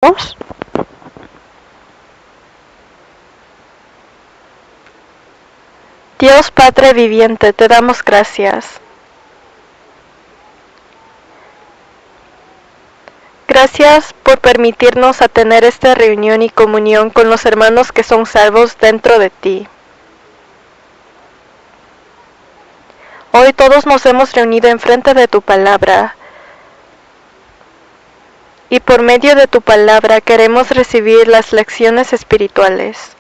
Dios Padre viviente, te damos gracias. Gracias por permitirnos a tener esta reunión y comunión con los hermanos que son salvos dentro de ti. Hoy todos nos hemos reunido enfrente de tu palabra y por medio de tu palabra queremos recibir las lecciones espirituales.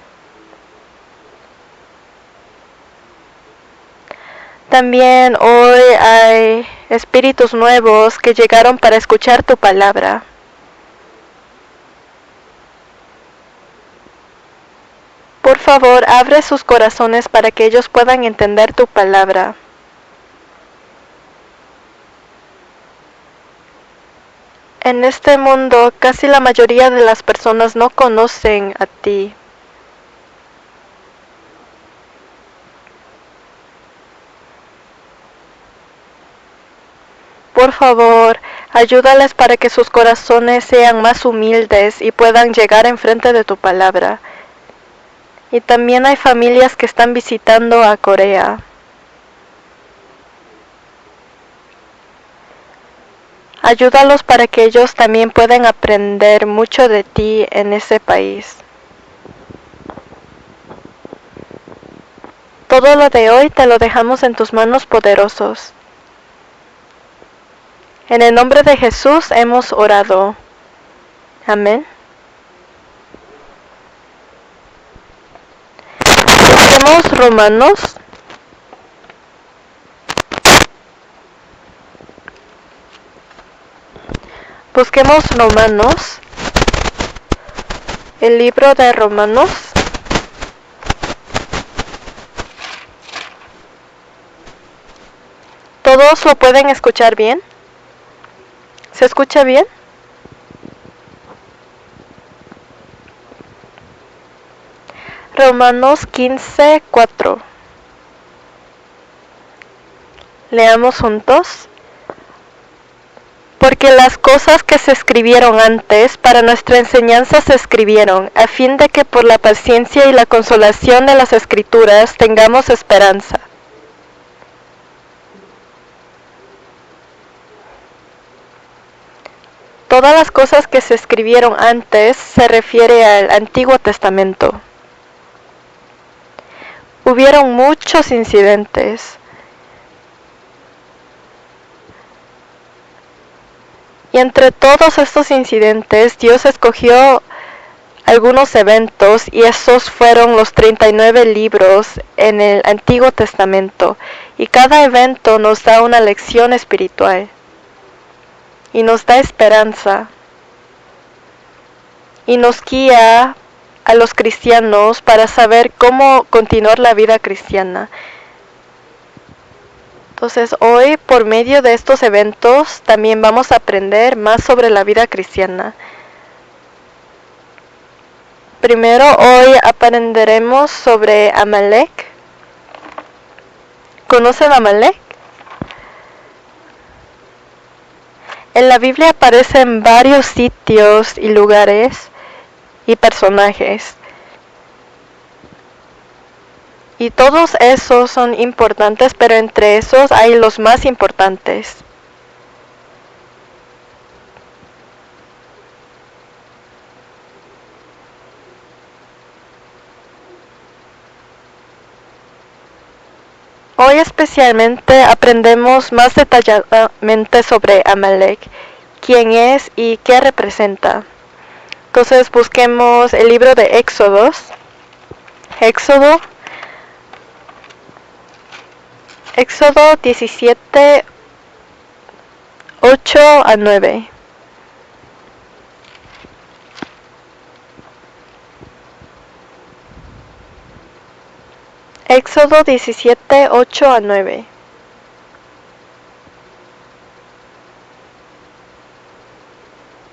También hoy hay espíritus nuevos que llegaron para escuchar tu palabra. Por favor, abre sus corazones para que ellos puedan entender tu palabra. En este mundo, casi la mayoría de las personas no conocen a ti. Por favor, ayúdales para que sus corazones sean más humildes y puedan llegar enfrente de tu palabra. Y también hay familias que están visitando a Corea. Ayúdalos para que ellos también puedan aprender mucho de ti en ese país. Todo lo de hoy te lo dejamos en tus manos poderosos. En el nombre de Jesús hemos orado. Amén. Busquemos Romanos. Busquemos Romanos. El libro de Romanos. ¿Todos lo pueden escuchar bien? ¿Se escucha bien? Romanos 15:4. Leamos juntos. Porque las cosas que se escribieron antes para nuestra enseñanza se escribieron, a fin de que por la paciencia y la consolación de las Escrituras tengamos esperanza. Todas las cosas que se escribieron antes se refiere al Antiguo Testamento. Hubieron muchos incidentes. Y entre todos estos incidentes, Dios escogió algunos eventos y esos fueron los 39 libros en el Antiguo Testamento. Y cada evento nos da una lección espiritual. Y nos da esperanza. Y nos guía a los cristianos para saber cómo continuar la vida cristiana. Entonces hoy, por medio de estos eventos, también vamos a aprender más sobre la vida cristiana. Primero, hoy aprenderemos sobre Amalek. ¿Conocen a Amalek? En la Biblia aparecen varios sitios y lugares y personajes. Y todos esos son importantes, pero entre esos hay los más importantes. Hoy especialmente aprendemos más detalladamente sobre Amalek, quién es y qué representa. Entonces busquemos el libro de Éxodo. Éxodo 17, 8-9. Éxodo 17, 8-9.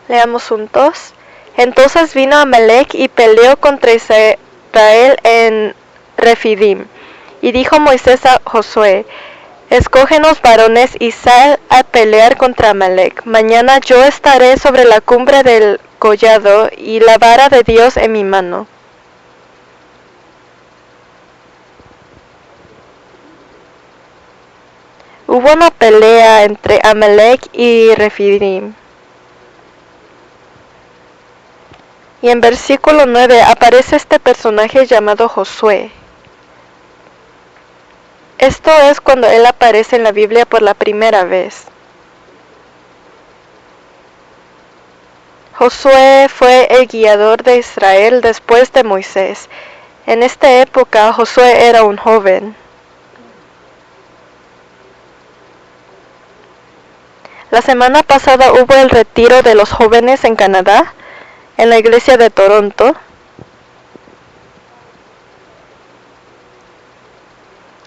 Leamos juntos. Entonces vino Amalek y peleó contra Israel en Refidim. Y dijo Moisés a Josué: escógenos varones y sal a pelear contra Amalek. Mañana yo estaré sobre la cumbre del collado y la vara de Dios en mi mano. Hubo una pelea entre Amalek y Refidim. Y en versículo 9 aparece este personaje llamado Josué. Esto es cuando él aparece en la Biblia por la primera vez. Josué fue el guiador de Israel después de Moisés. En esta época Josué era un joven. La semana pasada hubo el retiro de los jóvenes en Canadá, en la iglesia de Toronto.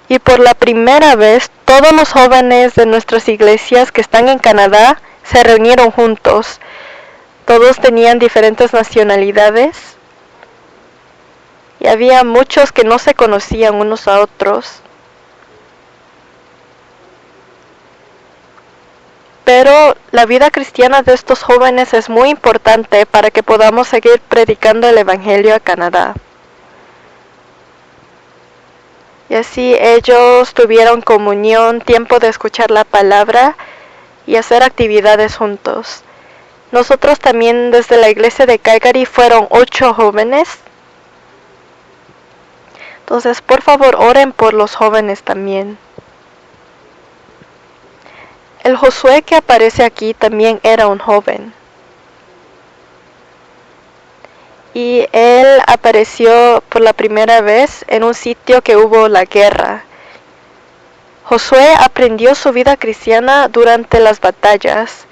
Y por la primera vez, todos los jóvenes de nuestras iglesias que están en Canadá se reunieron juntos. Todos tenían diferentes nacionalidades. Y había muchos que no se conocían unos a otros. Pero la vida cristiana de estos jóvenes es muy importante para que podamos seguir predicando el Evangelio a Canadá. Y así ellos tuvieron comunión, tiempo de escuchar la palabra y hacer actividades juntos. Nosotros también desde la iglesia de Calgary fueron 8 jóvenes. Entonces, por favor, oren por los jóvenes también. El Josué que aparece aquí también era un joven. Y él apareció por la primera vez en un sitio que hubo la guerra. Josué aprendió su vida cristiana durante las batallas.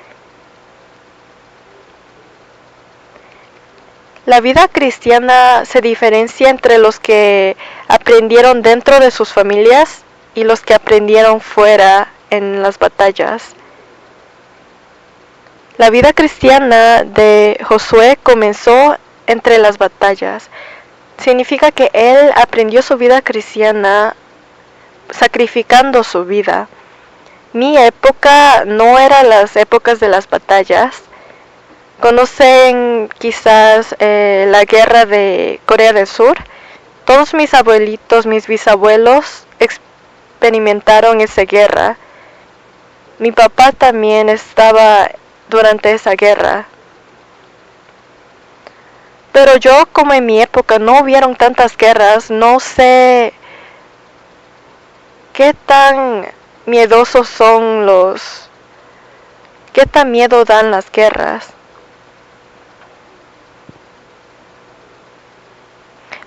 La vida cristiana se diferencia entre los que aprendieron dentro de sus familias y los que aprendieron fuera en las batallas. La vida cristiana de Josué comenzó entre las batallas. Significa que él aprendió su vida cristiana sacrificando su vida. Mi época no era las épocas de las batallas. Conocen quizás la guerra de Corea del Sur. Todos mis abuelitos, mis bisabuelos experimentaron esa guerra. Mi papá también estaba durante esa guerra. Pero yo, como en mi época no hubieron tantas guerras, no sé qué tan miedosos son qué tan miedo dan las guerras.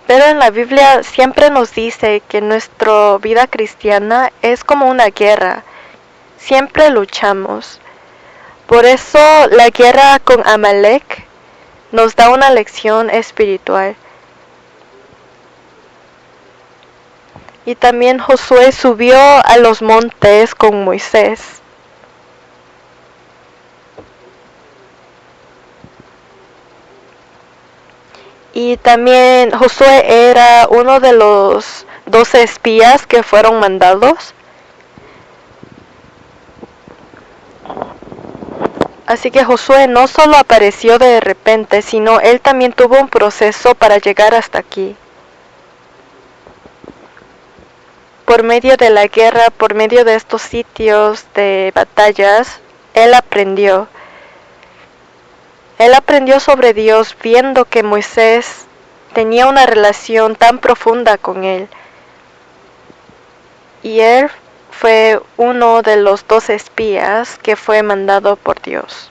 Pero en la Biblia siempre nos dice que nuestra vida cristiana es como una guerra. Siempre luchamos. Por eso la guerra con Amalek nos da una lección espiritual. Y también Josué subió a los montes con Moisés. Y también Josué era uno de los 12 espías que fueron mandados. Así que Josué no solo apareció de repente, sino él también tuvo un proceso para llegar hasta aquí. Por medio de la guerra, por medio de estos sitios de batallas, él aprendió. Él aprendió sobre Dios viendo que Moisés tenía una relación tan profunda con él. Y él fue uno de los 12 espías que fue mandado por Dios.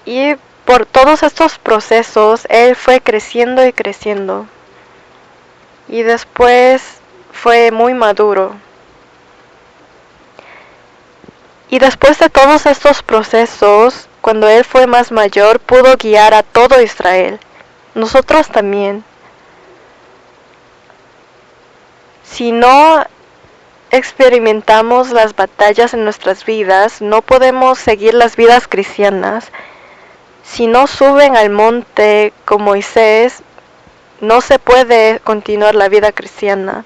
Y por todos estos procesos, él fue creciendo y creciendo. Y después fue muy maduro. Y después de todos estos procesos, cuando él fue más mayor, pudo guiar a todo Israel. Nosotros también. Si no experimentamos las batallas en nuestras vidas, no podemos seguir las vidas cristianas. Si no suben al monte con Moisés, no se puede continuar la vida cristiana.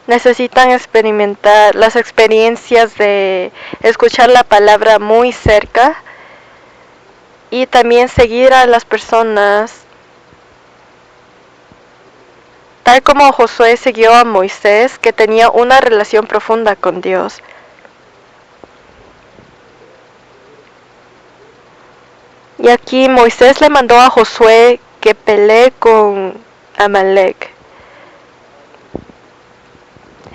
necesitan experimentar las experiencias de escuchar la palabra muy cerca y también seguir a las personas tal como Josué siguió a Moisés, que tenía una relación profunda con Dios. Y aquí Moisés le mandó a Josué que pelee con Amalek.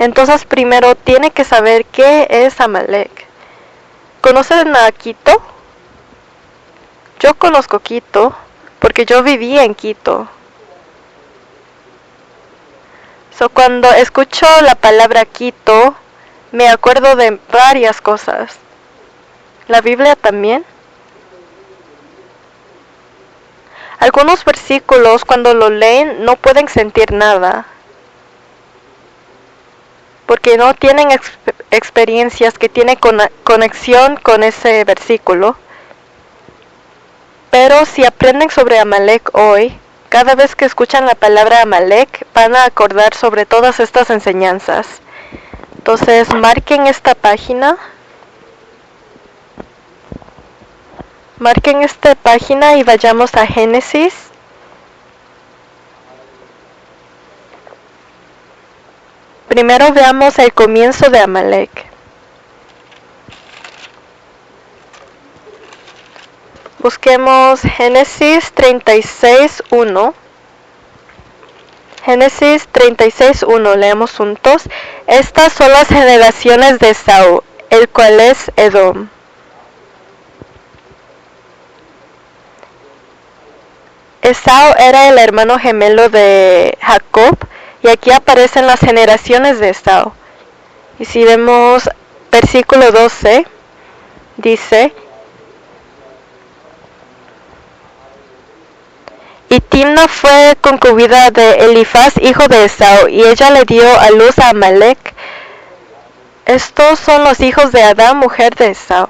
Entonces primero tiene que saber qué es Amalek. ¿Conocen a Quito? Yo conozco Quito porque yo vivía en Quito. Cuando escucho la palabra Quito, me acuerdo de varias cosas. ¿La Biblia también? Algunos versículos cuando lo leen no pueden sentir nada, porque no tienen experiencias que tienen conexión con ese versículo. Pero si aprenden sobre Amalek hoy, cada vez que escuchan la palabra Amalek, van a acordar sobre todas estas enseñanzas. Entonces, marquen esta página. Marquen esta página y vayamos a Génesis. Primero veamos el comienzo de Amalek. Busquemos Génesis 36:1. Génesis 36:1, leemos juntos. Estas son las generaciones de Esaú, el cual es Edom. Esaú era el hermano gemelo de Jacob, y aquí aparecen las generaciones de Esaú. Y si vemos versículo 12, dice: Y Timna fue concubina de Elifaz, hijo de Esaú, y ella le dio a luz a Amalek. Estos son los hijos de Adán, mujer de Esaú.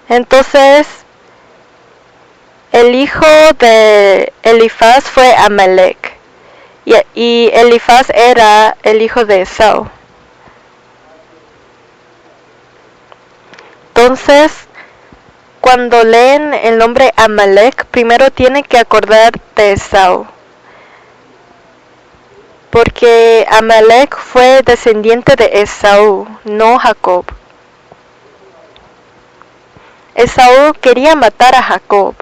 Entonces, el hijo de Elifaz fue Amalek, y Elifaz era el hijo de Esaú. Entonces, cuando leen el nombre Amalek, primero tienen que acordar de Esaú, porque Amalek fue descendiente de Esaú, no Jacob. Esaú quería matar a Jacob.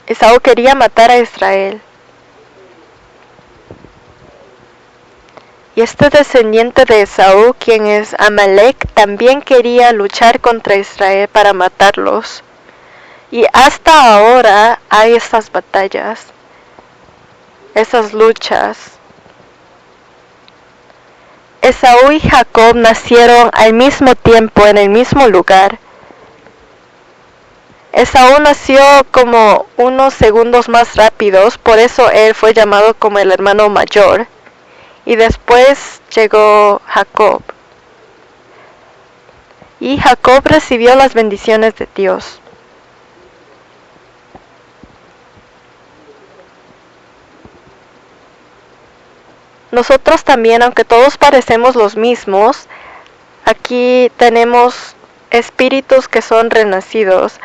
Esaú quería matar a Israel. Y este descendiente de Esaú, quien es Amalek, también quería luchar contra Israel para matarlos. Y hasta ahora hay estas batallas, esas luchas. Esaú y Jacob nacieron al mismo tiempo en el mismo lugar. Esaú nació como unos segundos más rápidos, por eso él fue llamado como el hermano mayor. Y después llegó Jacob. Y Jacob recibió las bendiciones de Dios. Nosotros también, aunque todos parecemos los mismos, aquí tenemos espíritus que son renacidos.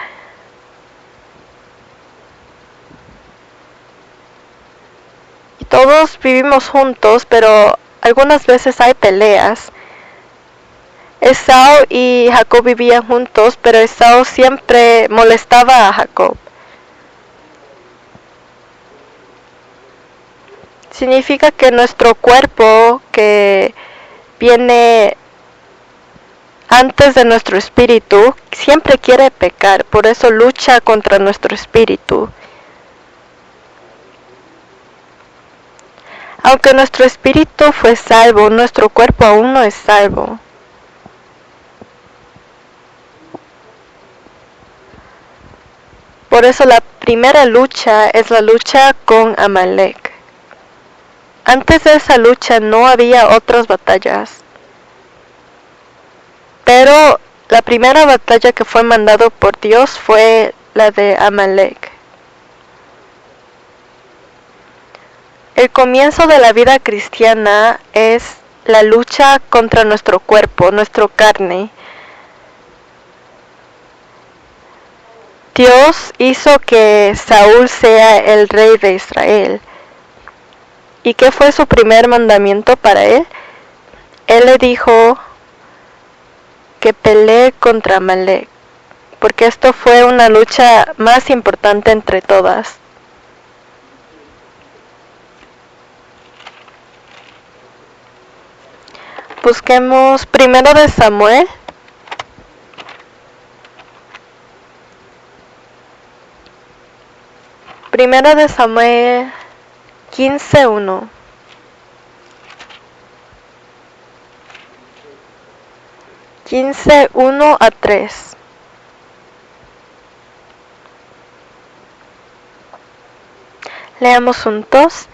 Y todos vivimos juntos, pero algunas veces hay peleas. Esaú y Jacob vivían juntos, pero Esaú siempre molestaba a Jacob. Significa que nuestro cuerpo, que viene antes de nuestro espíritu, siempre quiere pecar, por eso lucha contra nuestro espíritu. Aunque nuestro espíritu fue salvo, nuestro cuerpo aún no es salvo. Por eso la primera lucha es la lucha con Amalek. Antes de esa lucha no había otras batallas. Pero la primera batalla que fue mandado por Dios fue la de Amalek. El comienzo de la vida cristiana es la lucha contra nuestro cuerpo, nuestra carne. Dios hizo que Saúl sea el rey de Israel. ¿Y qué fue su primer mandamiento para él? Él le dijo que pelee contra Amalek, porque esto fue una lucha más importante entre todas. Busquemos primero de Samuel. Primero de Samuel 15:1. 15:1-3. Leamos juntos.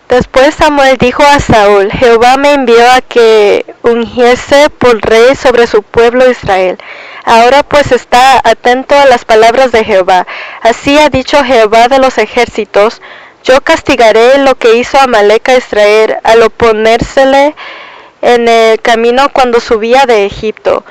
Después Samuel dijo a Saúl: Jehová me envió a que ungiese por rey sobre su pueblo Israel. Ahora pues está atento a las palabras de Jehová. Así ha dicho Jehová de los ejércitos: yo castigaré lo que hizo Amalek a Israel al oponérsele en el camino cuando subía de Egipto.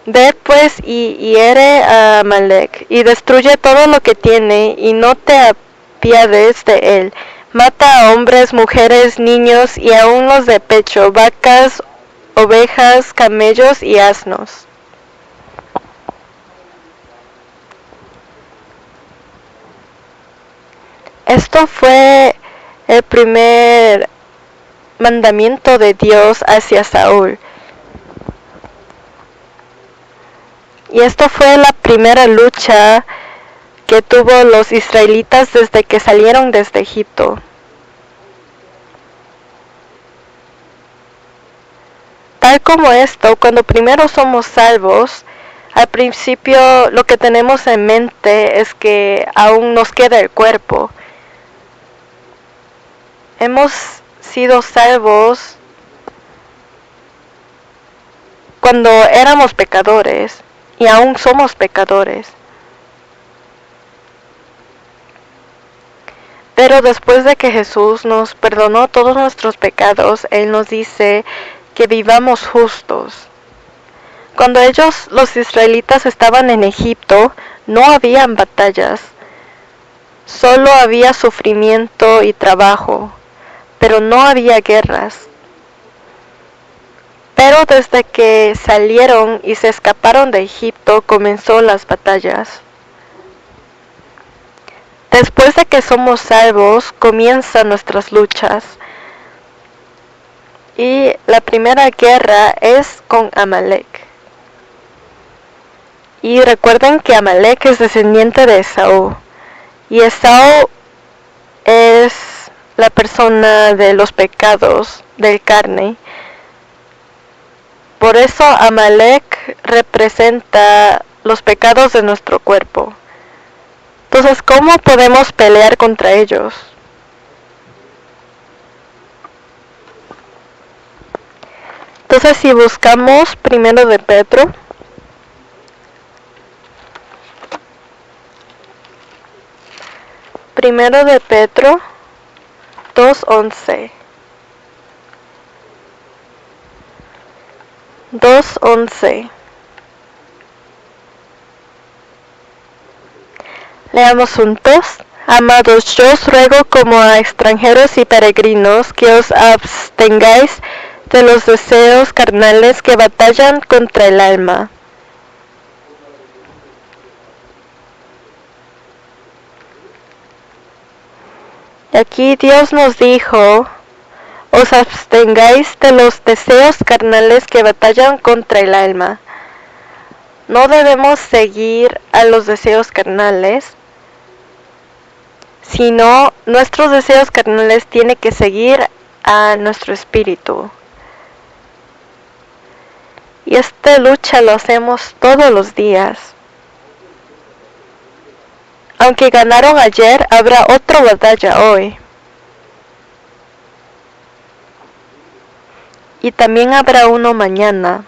Ve pues y hiere a Amalek y destruye todo lo que tiene y no te apiades de él. Mata a hombres, mujeres, niños y aun los de pecho, vacas, ovejas, camellos y asnos. Esto fue el primer mandamiento de Dios hacia Saúl. Y esto fue la primera lucha que tuvo los israelitas desde que salieron desde Egipto. Tal como esto, cuando primero somos salvos, al principio lo que tenemos en mente es que aún nos queda el cuerpo. Hemos sido salvos cuando éramos pecadores y aún somos pecadores. Pero después de que Jesús nos perdonó todos nuestros pecados, Él nos dice que vivamos justos. Cuando los israelitas, estaban en Egipto, no habían batallas, solo había sufrimiento y trabajo, pero no había guerras. Pero desde que salieron y se escaparon de Egipto, comenzó las batallas. Después de que somos salvos, comienzan nuestras luchas. Y la primera guerra es con Amalek. Y recuerden que Amalek es descendiente de Esaú. Y Esaú es la persona de los pecados del carne. Por eso Amalek representa los pecados de nuestro cuerpo. Entonces, ¿cómo podemos pelear contra ellos? Entonces, si buscamos primero de Pedro, primero de Pedro 2:11. 2:11. Leamos juntos. Amados, yo os ruego como a extranjeros y peregrinos que os abstengáis de los deseos carnales que batallan contra el alma. Aquí Dios nos dijo: os abstengáis de los deseos carnales que batallan contra el alma. No debemos seguir a los deseos carnales, sino nuestros deseos carnales tienen que seguir a nuestro espíritu. Y esta lucha lo hacemos todos los días. Aunque ganaron ayer, habrá otra batalla hoy. Y también habrá uno mañana.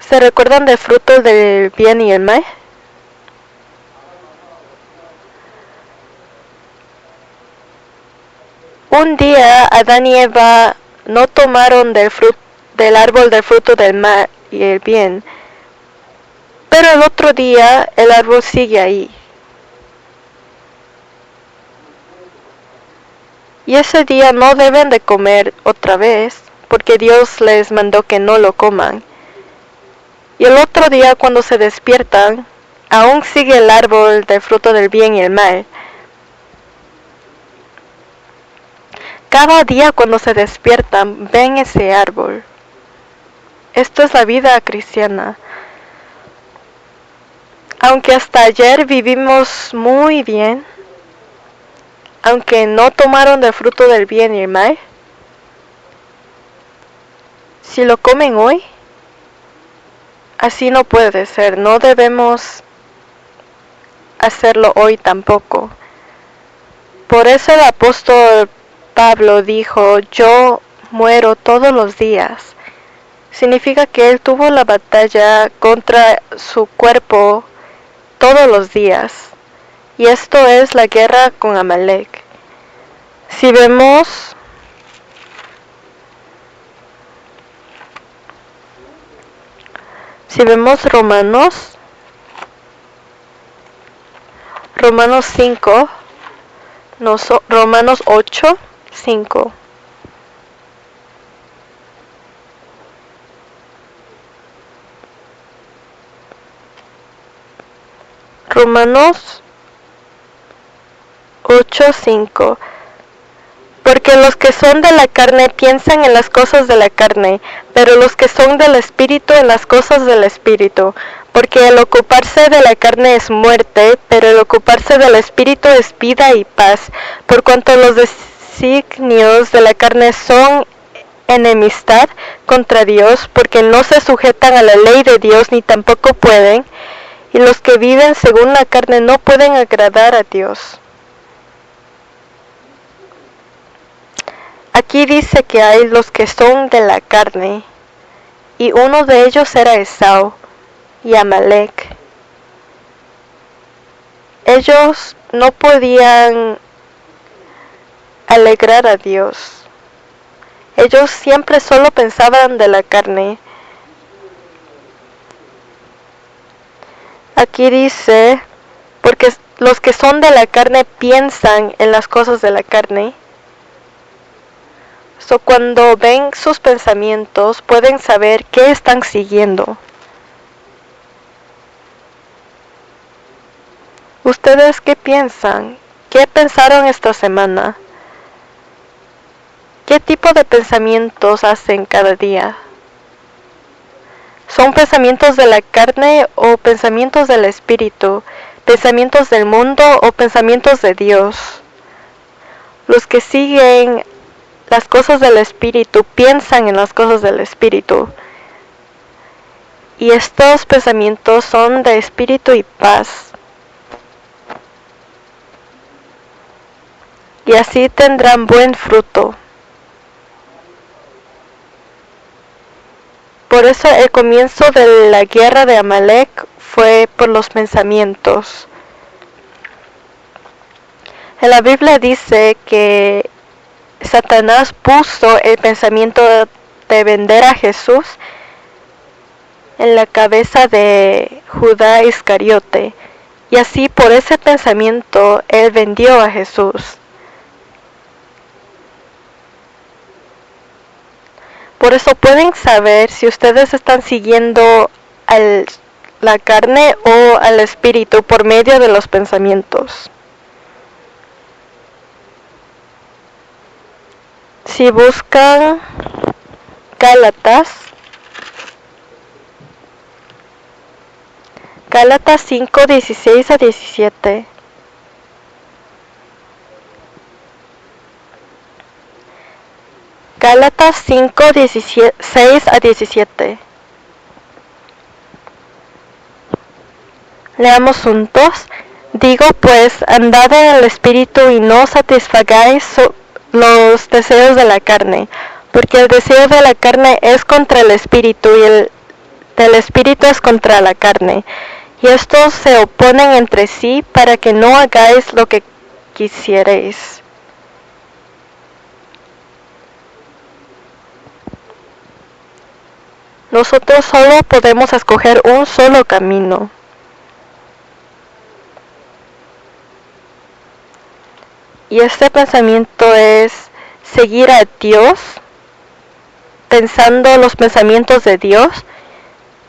¿Se recuerdan del fruto del bien y el mal? Un día Adán y Eva no tomaron del árbol del fruto del mal y el bien, pero el otro día el árbol sigue ahí. Y ese día no deben de comer otra vez, porque Dios les mandó que no lo coman. Y el otro día cuando se despiertan, aún sigue el árbol del fruto del bien y el mal. Cada día cuando se despiertan, ven ese árbol. Esto es la vida cristiana. Aunque hasta ayer vivimos muy bien, aunque no tomaron del fruto del bien y el mal, si lo comen hoy, así no puede ser. No debemos hacerlo hoy tampoco. Por eso el apóstol Pablo dijo, yo muero todos los días. Significa que él tuvo la batalla contra su cuerpo todos los días. Y esto es la guerra con Amalek. Si vemos Romanos 5, no, Romanos 8, 5. Romanos 8:5. Porque los que son de la carne piensan en las cosas de la carne, pero los que son del Espíritu en las cosas del Espíritu. Porque el ocuparse de la carne es muerte, pero el ocuparse del Espíritu es vida y paz. Por cuanto los designios de la carne son enemistad contra Dios, porque no se sujetan a la ley de Dios ni tampoco pueden, y los que viven según la carne no pueden agradar a Dios. Aquí dice que hay los que son de la carne, y uno de ellos era Esau y Amalek. Ellos no podían alegrar a Dios. Ellos siempre solo pensaban de la carne. Aquí dice, porque los que son de la carne piensan en las cosas de la carne. So, cuando ven sus pensamientos, pueden saber qué están siguiendo. ¿Ustedes qué piensan? ¿Qué pensaron esta semana? ¿Qué tipo de pensamientos hacen cada día? ¿Son pensamientos de la carne o pensamientos del Espíritu? ¿Pensamientos del mundo o pensamientos de Dios? Los que siguen las cosas del Espíritu piensan en las cosas del Espíritu. Y estos pensamientos son de espíritu y paz. Y así tendrán buen fruto. Por eso el comienzo de la guerra de Amalek fue por los pensamientos. En la Biblia dice que Satanás puso el pensamiento de vender a Jesús en la cabeza de Judá Iscariote, y así por ese pensamiento él vendió a Jesús. Por eso pueden saber si ustedes están siguiendo a la carne o al Espíritu por medio de los pensamientos. Si buscan Gálatas 5, 16 a 17. Gálatas 5, 16 a 17. Leamos juntos. Digo pues, andad en el Espíritu y no satisfagáis los deseos de la carne, porque el deseo de la carne es contra el Espíritu y el del Espíritu es contra la carne, y estos se oponen entre sí para que no hagáis lo que quisierais. Nosotros solo podemos escoger un solo camino. Y este pensamiento es seguir a Dios, pensando los pensamientos de Dios,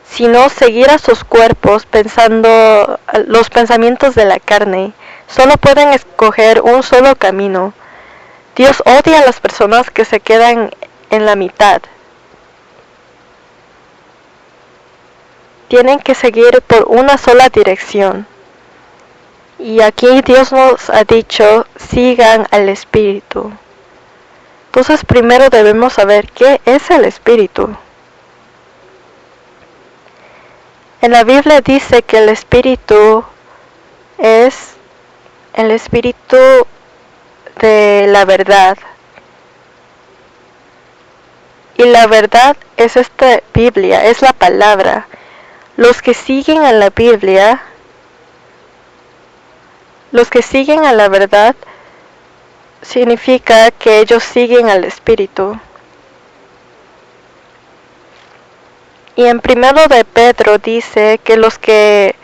sino seguir a sus cuerpos, pensando los pensamientos de la carne. Solo pueden escoger un solo camino. Dios odia a las personas que se quedan en la mitad. Tienen que seguir por una sola dirección. Y aquí Dios nos ha dicho, sigan al Espíritu. Entonces primero debemos saber qué es el Espíritu. En la Biblia dice que el Espíritu es el Espíritu de la verdad. Y la verdad es esta Biblia, es la palabra. Los que siguen a la Biblia, los que siguen a la verdad, significa que ellos siguen al Espíritu. Y en 1 de Pedro dice que los que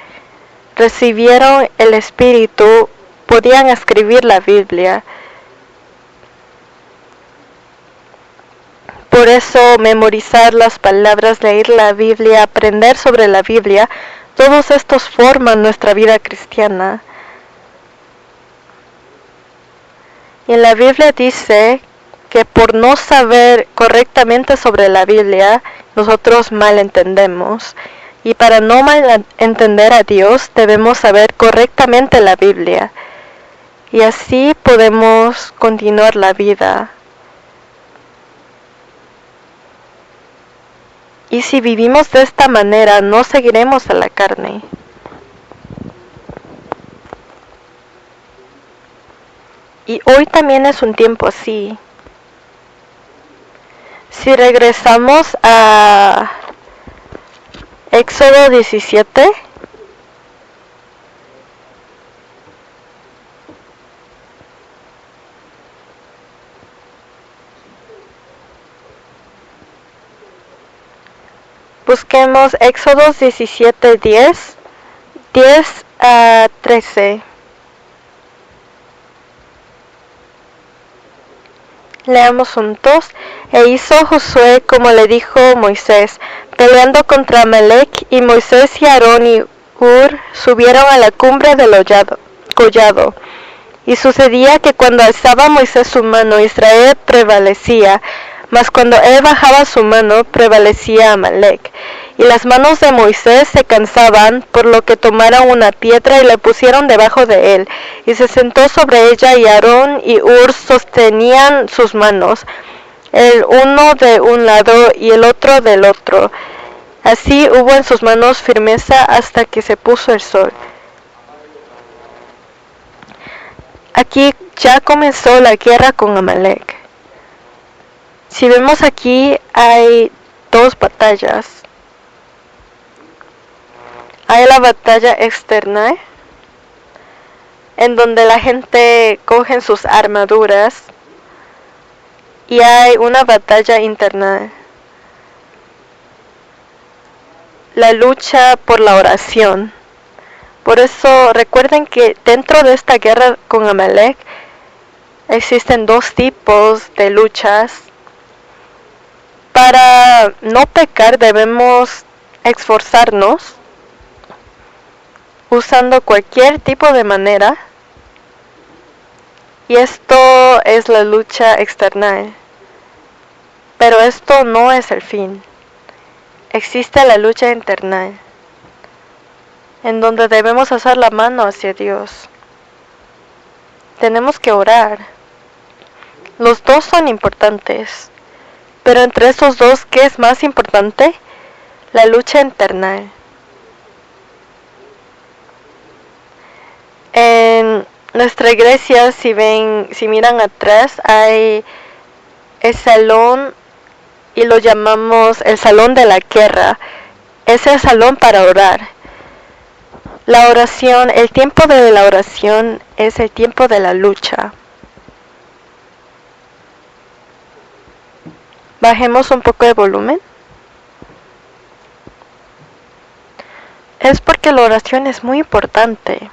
recibieron el Espíritu podían escribir la Biblia. Por eso memorizar las palabras, leer la Biblia, aprender sobre la Biblia, todos estos forman nuestra vida cristiana. Y en la Biblia dice que por no saber correctamente sobre la Biblia, nosotros mal entendemos. Y para no mal entender a Dios, debemos saber correctamente la Biblia. Y así podemos continuar la vida. Y si vivimos de esta manera, no seguiremos a la carne. Y hoy también es un tiempo así. Si regresamos a Éxodo 17, busquemos Éxodo 17, 10 a 13. Leamos juntos. E hizo Josué como le dijo Moisés, peleando contra Amalec, y Moisés y Aarón y Hur subieron a la cumbre del collado. Y sucedía que cuando alzaba Moisés su mano, Israel prevalecía, mas cuando él bajaba su mano, prevalecía Amalec. Y las manos de Moisés se cansaban, por lo que tomaron una piedra y la pusieron debajo de él, y se sentó sobre ella, y Aarón y Hur sostenían sus manos, el uno de un lado y el otro del otro. Así hubo en sus manos firmeza hasta que se puso el sol. Aquí ya comenzó la guerra con Amalec. Si vemos aquí hay dos batallas. Hay la batalla externa, en donde la gente coge sus armaduras, y hay una batalla interna, la lucha por la oración. Por eso recuerden que dentro de esta guerra con Amalec existen dos tipos de luchas. Para no pecar debemos esforzarnos usando cualquier tipo de manera, y esto es la lucha externa. Pero esto no es el fin. Existe la lucha interna, en donde debemos alzar la mano hacia Dios. Tenemos que orar. Los dos son importantes, pero entre esos dos, ¿qué es más importante? La lucha interna. En nuestra iglesia, si miran atrás, hay el salón, y lo llamamos el salón de la guerra. Es el salón para orar. La oración, el tiempo de la oración es el tiempo de la lucha. Bajemos un poco de volumen. Es porque la oración es muy importante.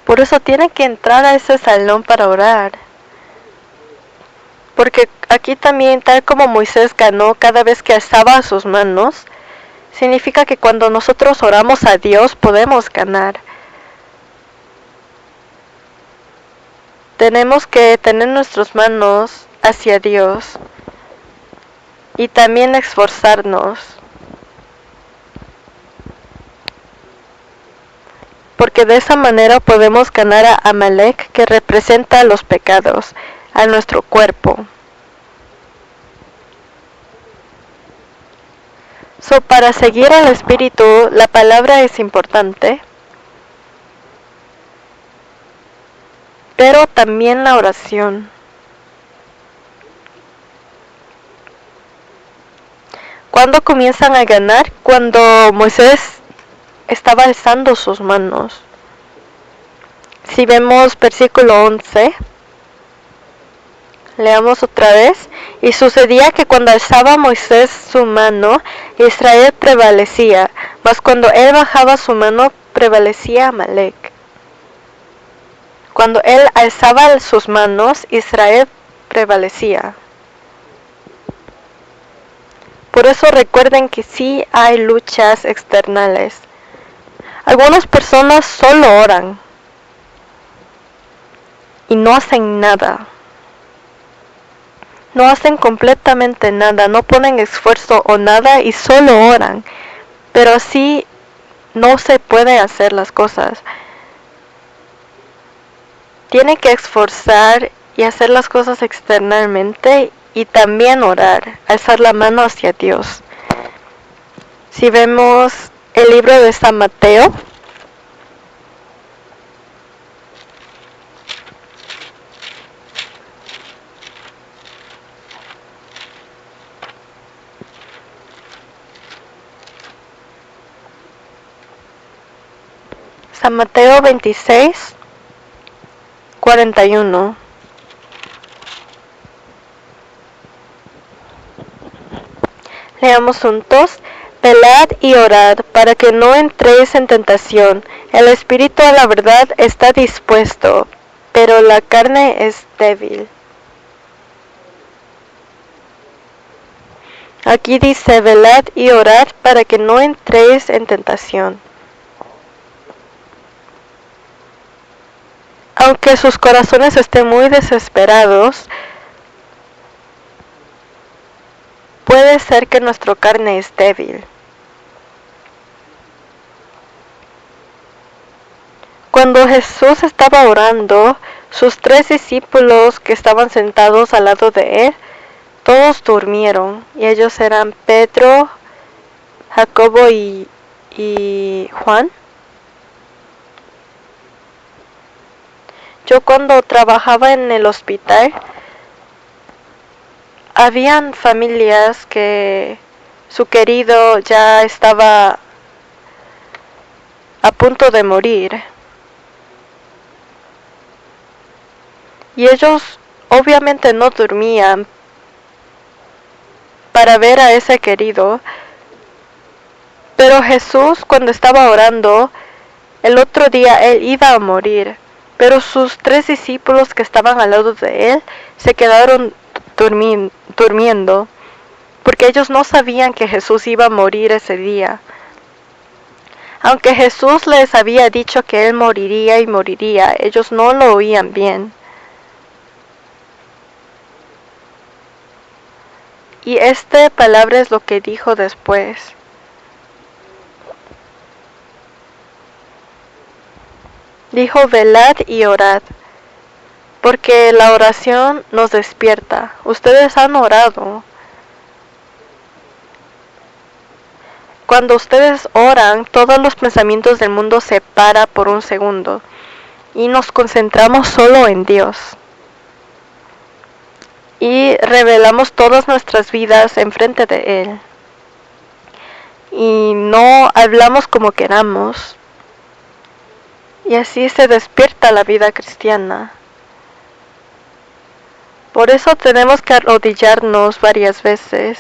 Por eso tiene que entrar a ese salón para orar. Porque aquí también, tal como Moisés ganó cada vez que alzaba sus manos, significa que cuando nosotros oramos a Dios podemos ganar. Tenemos que tener nuestras manos hacia Dios y también esforzarnos. Porque de esa manera podemos ganar a Amalek, que representa los pecados, a nuestro cuerpo. Para seguir al Espíritu, la palabra es importante, pero también la oración. ¿Cuándo comienzan a ganar? Cuando Moisés estaba alzando sus manos. Si vemos versículo 11, leamos otra vez. Y sucedía que cuando alzaba Moisés su mano, Israel prevalecía, mas cuando él bajaba su mano, prevalecía Amalek. Cuando él alzaba sus manos, Israel prevalecía. Por eso recuerden que sí hay luchas externales. Algunas personas solo oran y no hacen nada. No hacen completamente nada, no ponen esfuerzo o nada y solo oran. Pero así no se puede hacer las cosas. Tiene que esforzar y hacer las cosas externamente y también orar, alzar la mano hacia Dios. Si vemos el libro de San Mateo, San Mateo 26, 41. Leamos juntos. Velad y orad para que no entréis en tentación. El espíritu a la verdad está dispuesto, pero la carne es débil. Aquí dice, velad y orad para que no entréis en tentación. Aunque sus corazones estén muy desesperados, puede ser que nuestra carne es débil. Cuando Jesús estaba orando, sus 3 discípulos que estaban sentados al lado de él, todos durmieron, y ellos eran Pedro, Jacobo y Juan. Yo cuando trabajaba en el hospital, habían familias que su querido ya estaba a punto de morir. Y ellos obviamente no dormían para ver a ese querido. Pero Jesús, cuando estaba orando, el otro día él iba a morir. Pero sus 3 discípulos que estaban al lado de él se quedaron durmiendo, porque ellos no sabían que Jesús iba a morir ese día. Aunque Jesús les había dicho que él moriría y moriría, ellos no lo oían bien. Y esta palabra es lo que dijo después. Dijo, velad y orad, porque la oración nos despierta. Ustedes han orado. Cuando ustedes oran, todos los pensamientos del mundo se paran por un segundo y nos concentramos solo en Dios. Y revelamos todas nuestras vidas enfrente de Él. Y no hablamos como queramos. Y así se despierta la vida cristiana. Por eso tenemos que arrodillarnos varias veces.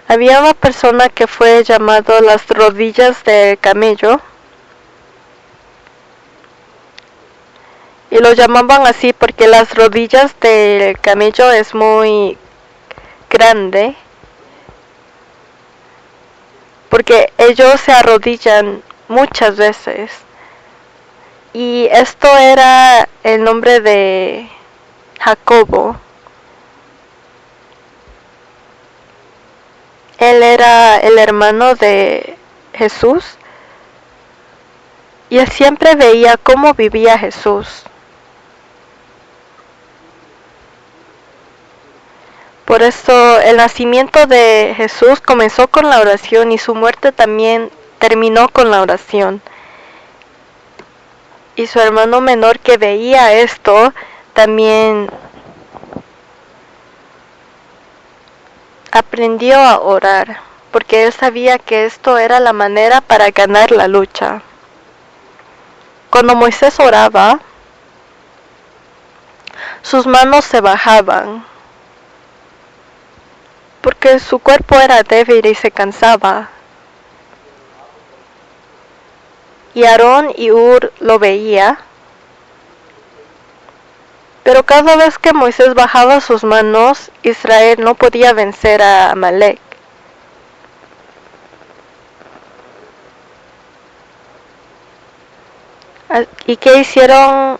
Había una persona que fue llamado las rodillas de camello. Y lo llamaban así porque las rodillas del camello es muy grande. Porque ellos se arrodillan muchas veces. Y esto era el nombre de Jacobo. Él era el hermano de Jesús. Y él siempre veía cómo vivía Jesús. Por eso el nacimiento de Jesús comenzó con la oración y su muerte también terminó con la oración. Y su hermano menor que veía esto también aprendió a orar, porque él sabía que esto era la manera para ganar la lucha. Cuando Moisés oraba, sus manos se bajaban, porque su cuerpo era débil y se cansaba. Y Aarón y Hur lo veía, pero cada vez que Moisés bajaba sus manos, Israel no podía vencer a Amalek. ¿Y qué hicieron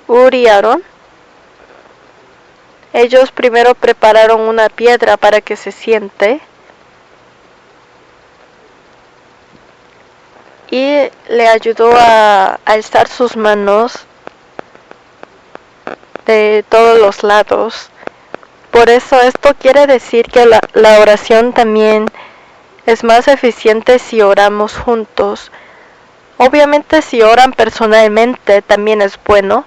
Hur y Aarón? Ellos primero prepararon una piedra para que se siente y le ayudó a alzar sus manos de todos los lados. Por eso esto quiere decir que la oración también es más eficiente si oramos juntos. Obviamente si oran personalmente también es bueno,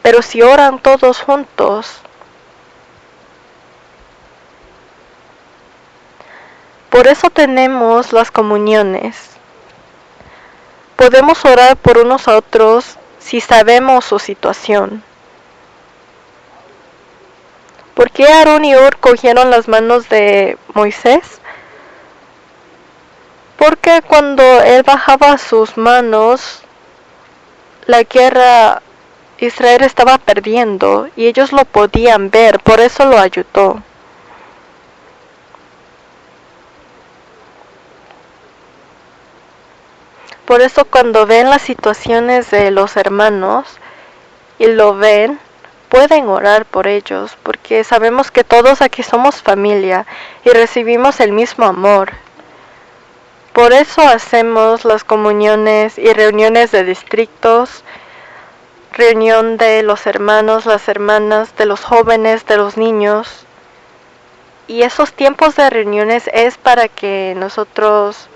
pero si oran todos juntos. Por eso tenemos las comuniones. Podemos orar por unos a otros si sabemos su situación. ¿Por qué Aarón y Hur cogieron las manos de Moisés? Porque cuando él bajaba sus manos, la guerra Israel estaba perdiendo y ellos lo podían ver, por eso lo ayudó. Por eso cuando ven las situaciones de los hermanos y lo ven, pueden orar por ellos, porque sabemos que todos aquí somos familia y recibimos el mismo amor. Por eso hacemos las comuniones y reuniones de distritos, reunión de los hermanos, las hermanas, de los jóvenes, de los niños. Y esos tiempos de reuniones es para que nosotros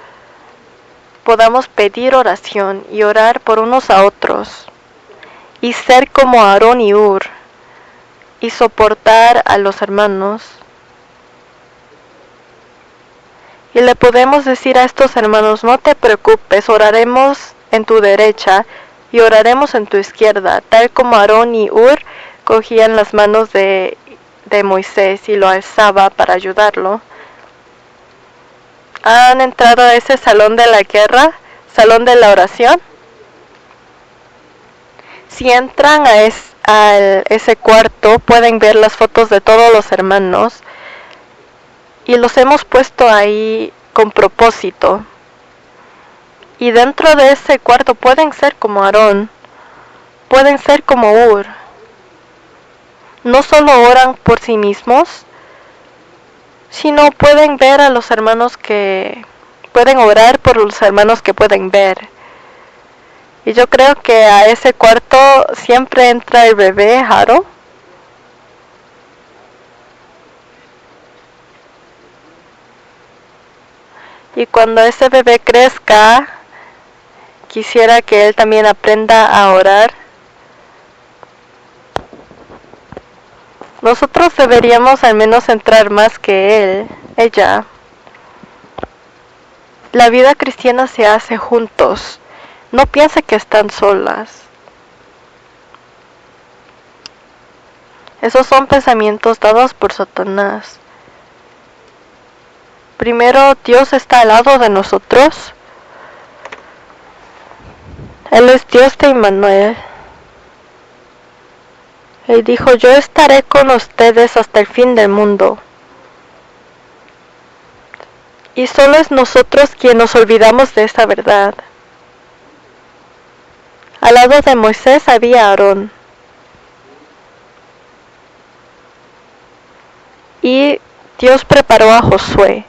podamos pedir oración y orar por unos a otros. Y ser como Aarón y Hur. Y soportar a los hermanos. Y le podemos decir a estos hermanos, no te preocupes, oraremos en tu derecha y oraremos en tu izquierda, tal como Aarón y Hur cogían las manos de Moisés y lo alzaba para ayudarlo. ¿Han entrado a ese salón de la guerra? ¿Salón de la oración? Si entran a ese cuarto, pueden ver las fotos de todos los hermanos. Y los hemos puesto ahí con propósito. Y dentro de ese cuarto pueden ser como Aarón, pueden ser como Hur. No solo oran por sí mismos, sino pueden ver a los hermanos que pueden orar por los hermanos que pueden ver. Y yo creo que a ese cuarto siempre entra el bebé Haro. Y cuando ese bebé crezca, quisiera que él también aprenda a orar. Nosotros deberíamos al menos entrar más que ella. La vida cristiana se hace juntos. No piense que están solas. Esos son pensamientos dados por Satanás. Primero, Dios está al lado de nosotros. Él es Dios de Emmanuel. Él dijo, yo estaré con ustedes hasta el fin del mundo. Y solo es nosotros quienes nos olvidamos de esa verdad. Al lado de Moisés había Aarón. Y Dios preparó a Josué.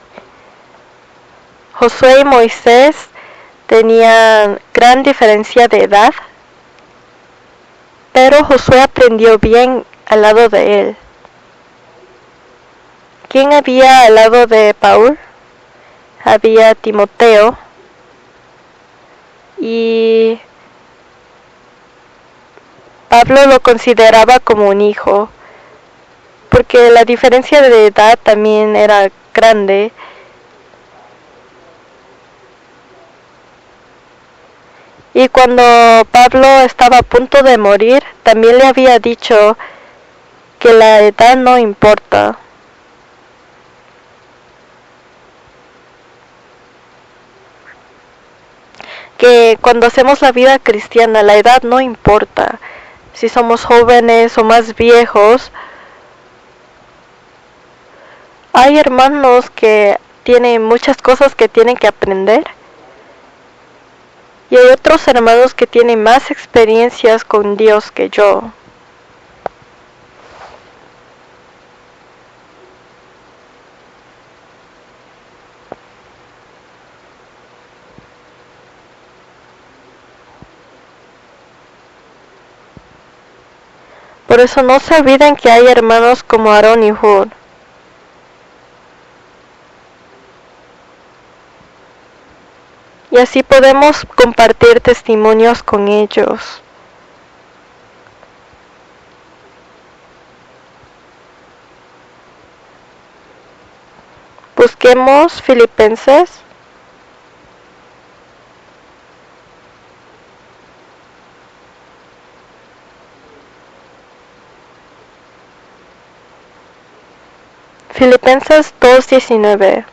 Josué y Moisés tenían gran diferencia de edad, pero Josué aprendió bien al lado de él. ¿Quién había al lado de Paul? Había Timoteo y Pablo lo consideraba como un hijo, porque la diferencia de edad también era grande. Y cuando Pablo estaba a punto de morir, también le había dicho que la edad no importa. Que cuando hacemos la vida cristiana, la edad no importa. Si somos jóvenes o más viejos, hay hermanos que tienen muchas cosas que tienen que aprender. Y hay otros hermanos que tienen más experiencias con Dios que yo. Por eso no se olviden que hay hermanos como Aarón y Hur. Y así podemos compartir testimonios con ellos. Busquemos Filipenses. Filipenses 2:19.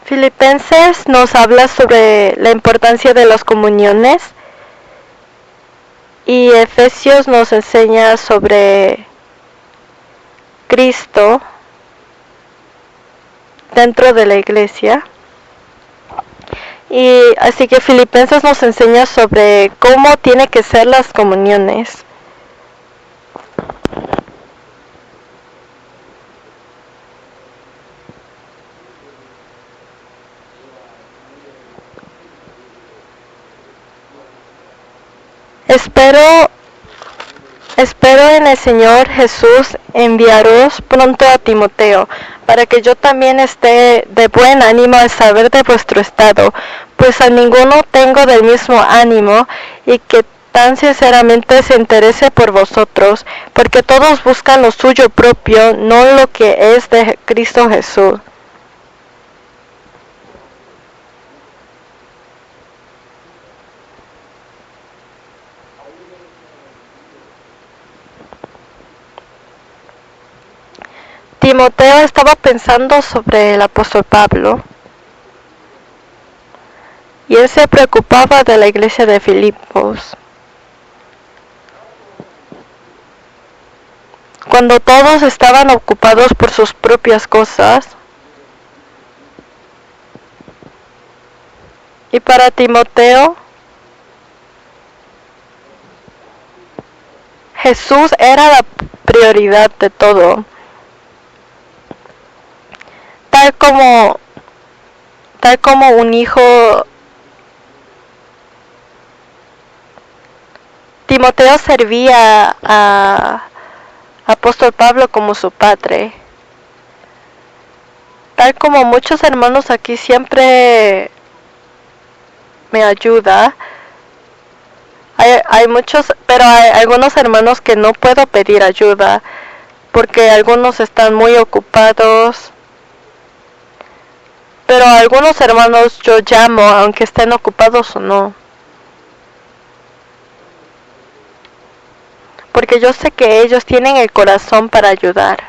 Filipenses nos habla sobre la importancia de las comuniones y Efesios nos enseña sobre Cristo dentro de la iglesia. Y así que Filipenses nos enseña sobre cómo tiene que ser las comuniones. Espero en el Señor Jesús enviaros pronto a Timoteo, para que yo también esté de buen ánimo al saber de vuestro estado, pues a ninguno tengo del mismo ánimo, y que tan sinceramente se interese por vosotros, porque todos buscan lo suyo propio, no lo que es de Cristo Jesús. Timoteo estaba pensando sobre el apóstol Pablo y él se preocupaba de la iglesia de Filipos. Cuando todos estaban ocupados por sus propias cosas, y para Timoteo, Jesús era la prioridad de todo. Tal como un hijo, Timoteo servía a apóstol Pablo como su padre. Tal como muchos hermanos aquí siempre me ayuda. Hay muchos, pero hay algunos hermanos que no puedo pedir ayuda porque algunos están muy ocupados pero a algunos hermanos yo llamo aunque estén ocupados o no, porque yo sé que ellos tienen el corazón para ayudar.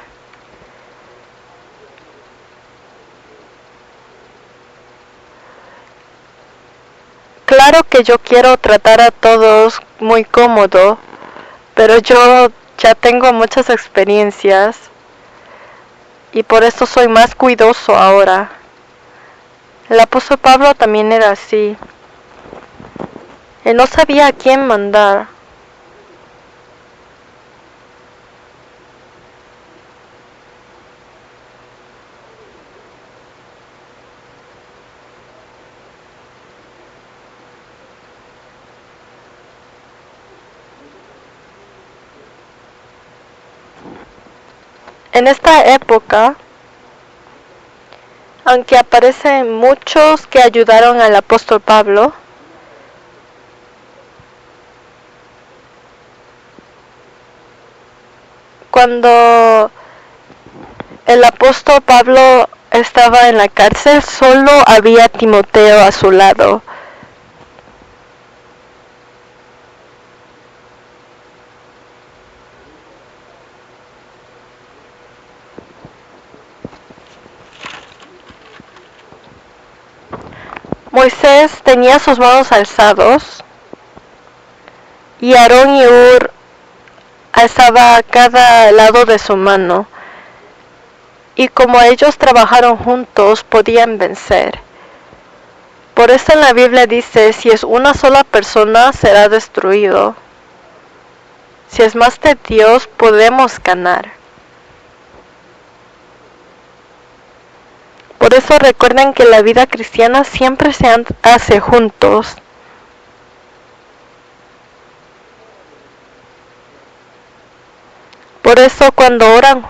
Claro que yo quiero tratar a todos muy cómodo, pero yo ya tengo muchas experiencias y por eso soy más cuidadoso ahora. El apóstol Pablo también era así. Él no sabía a quién mandar. En esta época, aunque aparecen muchos que ayudaron al apóstol Pablo, cuando el apóstol Pablo estaba en la cárcel, solo había Timoteo a su lado. Moisés tenía sus manos alzados y Aarón y Hur alzaba a cada lado de su mano, y como ellos trabajaron juntos podían vencer. Por eso en la Biblia dice, si es una sola persona será destruido. Si es más de Dios podemos ganar. Por eso recuerden que la vida cristiana siempre se hace juntos. Por eso cuando oran,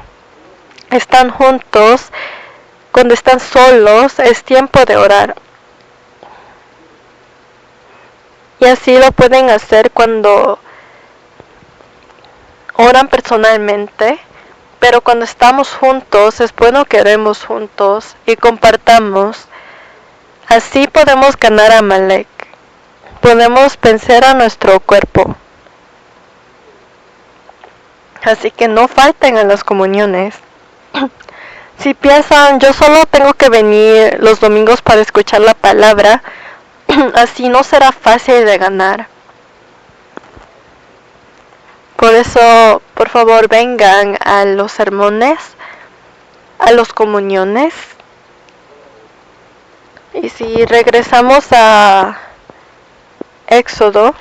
están juntos, cuando están solos, es tiempo de orar. Y así lo pueden hacer cuando oran personalmente, pero cuando estamos juntos es bueno que oremos juntos y compartamos. Así podemos ganar a Amalek. Podemos vencer a nuestro cuerpo. Así que no falten a las comuniones. Si piensan, yo solo tengo que venir los domingos para escuchar la palabra, así no será fácil de ganar. Por eso, por favor, vengan a los sermones, a las comuniones. Y si regresamos a Éxodo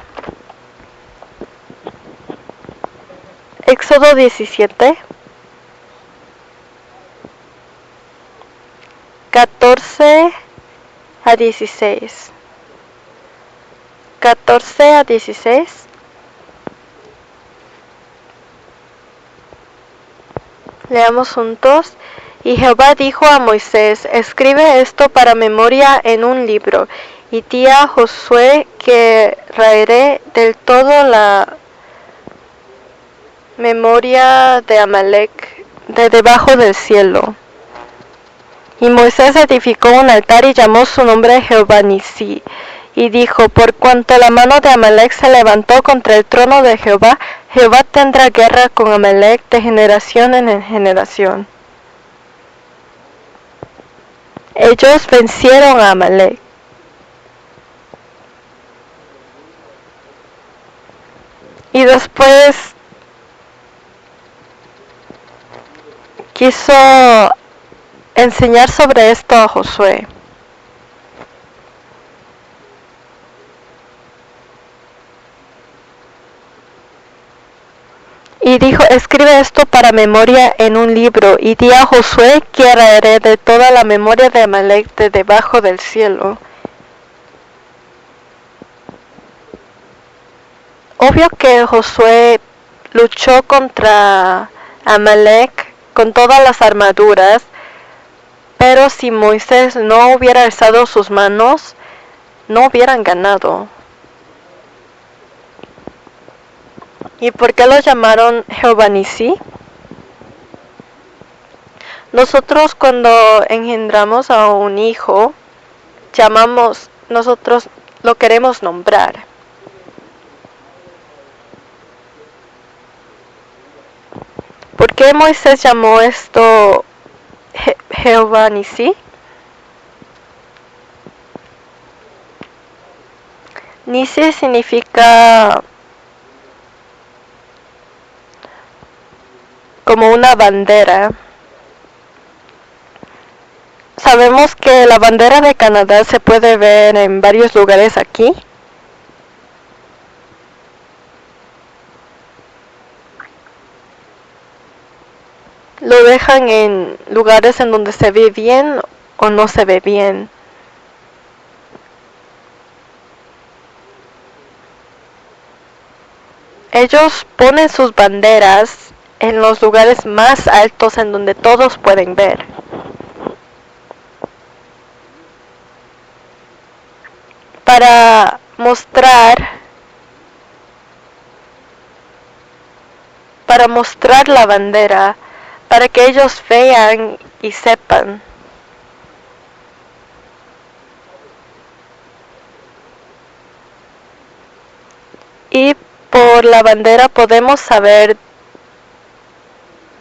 17, 14 a 16. 14 a 16. Leamos juntos. Y Jehová dijo a Moisés, escribe esto para memoria en un libro, y di a Josué que raeré del todo la memoria de Amalek de debajo del cielo. Y Moisés edificó un altar y llamó su nombre Jehová Nisí, y dijo, por cuanto la mano de Amalek se levantó contra el trono de Jehová, Jehová tendrá guerra con Amalek de generación en generación. Ellos vencieron a Amalek. Y después quiso enseñar sobre esto a Josué. Y dijo, escribe esto para memoria en un libro, y di a Josué que raeré de toda la memoria de Amalek de debajo del cielo. Obvio que Josué luchó contra Amalek con todas las armaduras, pero si Moisés no hubiera alzado sus manos, no hubieran ganado. ¿Y por qué lo llamaron Jehová Nisí? Nosotros cuando engendramos a un hijo, nosotros lo queremos nombrar. ¿Por qué Moisés llamó esto Jehová Nisí? Nisí significa como una bandera. Sabemos que la bandera de Canadá se puede ver en varios lugares aquí. Lo dejan en lugares en donde se ve bien o no se ve bien. Ellos ponen sus banderas en los lugares más altos en donde todos pueden ver. Para mostrar la bandera, para que ellos vean y sepan. Y por la bandera podemos saber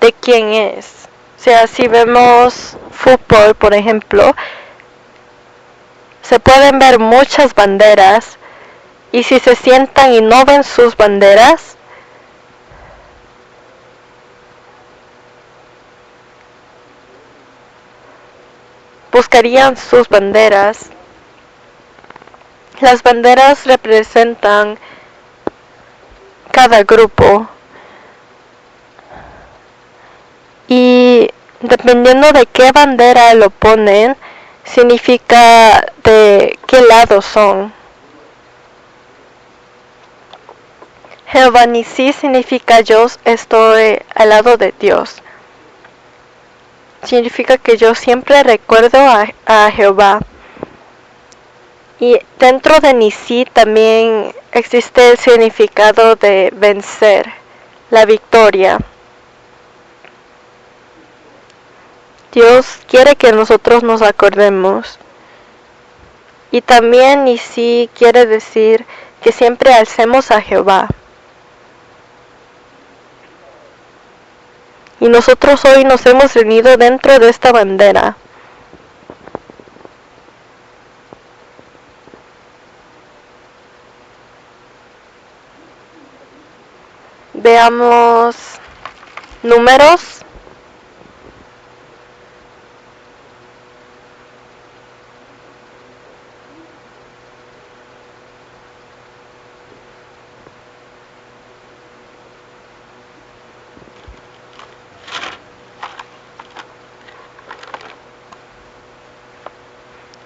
de quién es. O sea, si vemos fútbol, por ejemplo, se pueden ver muchas banderas, y si se sientan y no ven sus banderas, buscarían sus banderas. Las banderas representan cada grupo, y dependiendo de qué bandera lo ponen, significa de qué lado son. Jehová Nisí significa yo estoy al lado de Dios. Significa que yo siempre recuerdo a Jehová. Y dentro de Nisí también existe el significado de vencer, la victoria. Dios quiere que nosotros nos acordemos. Y también Nisí quiere decir que siempre alcemos a Jehová. Y nosotros hoy nos hemos reunido dentro de esta bandera. Veamos Números.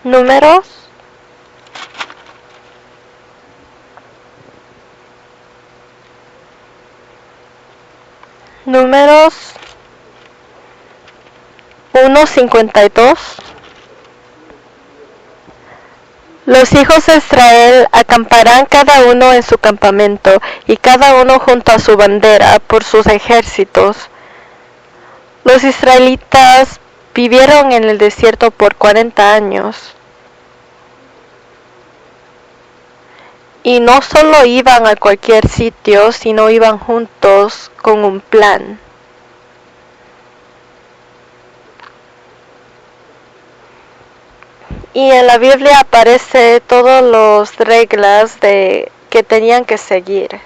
Números. Números 1:52. Los hijos de Israel acamparán cada uno en su campamento, y cada uno junto a su bandera por sus ejércitos. Los israelitas vivieron en el desierto por 40 años. Y no solo iban a cualquier sitio, sino iban juntos con un plan. Y en la Biblia aparece todas las reglas que tenían que seguir.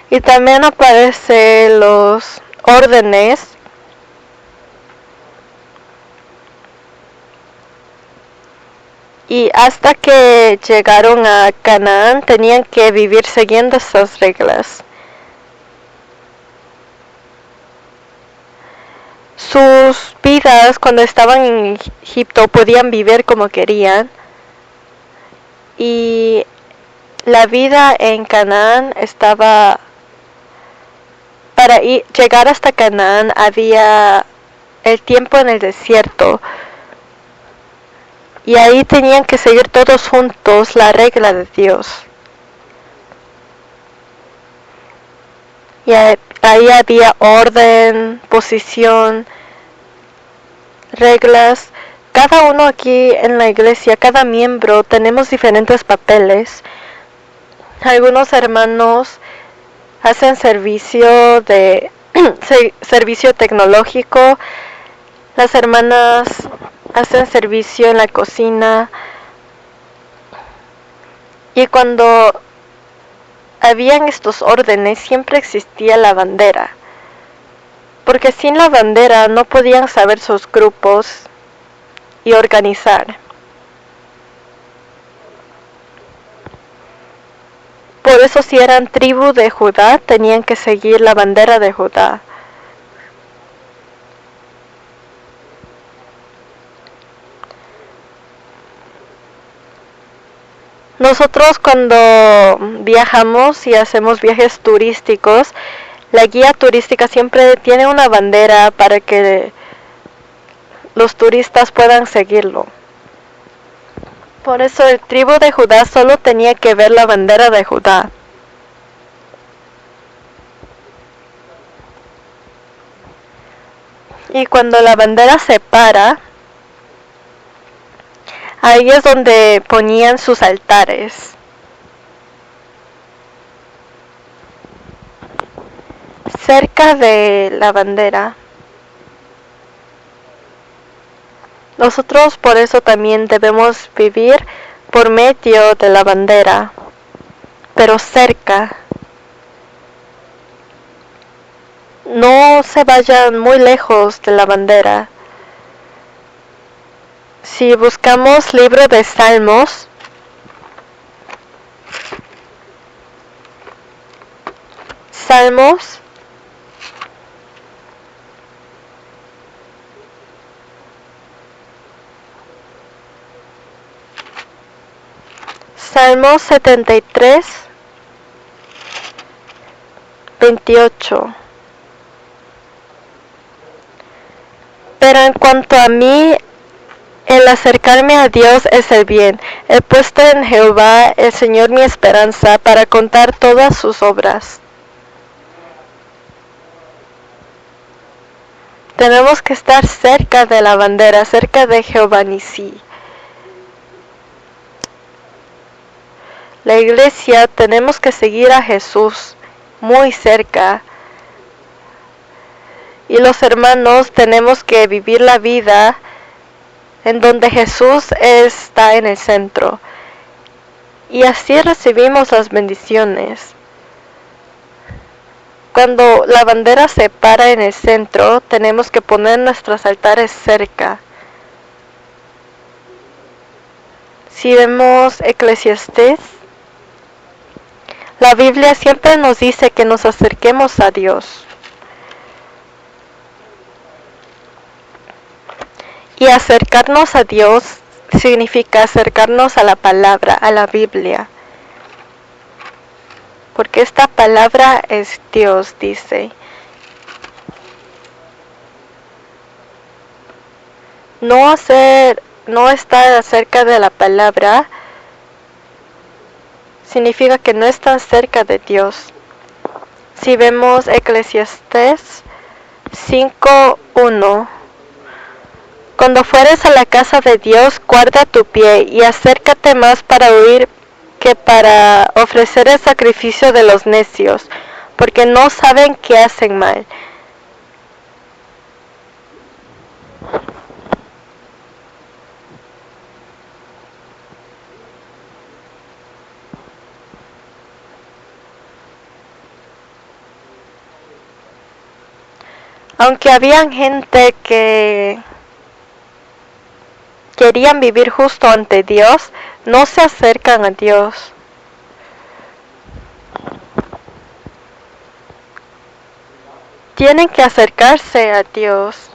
Y también aparecen los órdenes y hasta que llegaron a Canaán tenían que vivir siguiendo esas reglas. Sus vidas cuando estaban en Egipto podían vivir como querían, y la vida en Canaán estaba, para llegar hasta Canaán había el tiempo en el desierto, y ahí tenían que seguir todos juntos la regla de Dios. Y Ahí había orden, posición, reglas. Cada uno aquí en la iglesia, cada miembro, tenemos diferentes papeles. Algunos hermanos hacen servicio de servicio tecnológico. Las hermanas hacen servicio en la cocina. Y cuando habían estos órdenes, siempre existía la bandera. Porque sin la bandera no podían saber sus grupos y organizar. Por eso si eran tribu de Judá, tenían que seguir la bandera de Judá. Nosotros cuando viajamos y hacemos viajes turísticos, la guía turística siempre tiene una bandera para que los turistas puedan seguirlo. Por eso el tribu de Judá solo tenía que ver la bandera de Judá. Y cuando la bandera se para, ahí es donde ponían sus altares. Cerca de la bandera. Nosotros por eso también debemos vivir por medio de la bandera, pero cerca. No se vayan muy lejos de la bandera. Si buscamos libro de Salmos, Salmos Salmos 73, 28. Pero en cuanto a mí, el acercarme a Dios es el bien. He puesto en Jehová, el Señor, mi esperanza, para contar todas sus obras. Tenemos que estar cerca de la bandera, cerca de Jehová Nisí. La iglesia tenemos que seguir a Jesús muy cerca. Y los hermanos tenemos que vivir la vida en donde Jesús está en el centro. Y así recibimos las bendiciones. Cuando la bandera se para en el centro, tenemos que poner nuestros altares cerca. Si vemos Eclesiastés, la Biblia siempre nos dice que nos acerquemos a Dios. Y acercarnos a Dios significa acercarnos a la palabra, a la Biblia. Porque esta palabra es Dios, dice. No estar cerca de la palabra significa que no estás cerca de Dios. Si vemos Eclesiastés 5:1, cuando fueres a la casa de Dios, guarda tu pie y acércate más para oír que para ofrecer el sacrificio de los necios, porque no saben que hacen mal. Aunque habían gente que querían vivir justo ante Dios, no se acercan a Dios. Tienen que acercarse a Dios.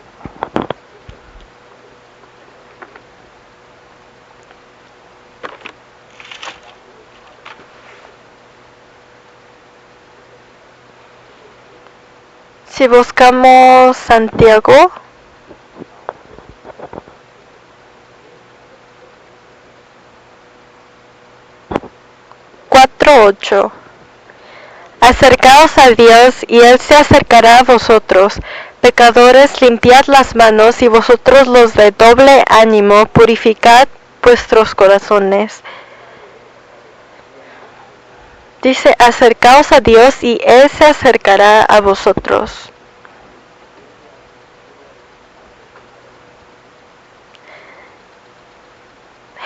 Si buscamos Santiago, Acercaos a Dios, y Él se acercará a vosotros. Pecadores, limpiad las manos, y vosotros los de doble ánimo, purificad vuestros corazones. Dice, acercaos a Dios, y Él se acercará a vosotros.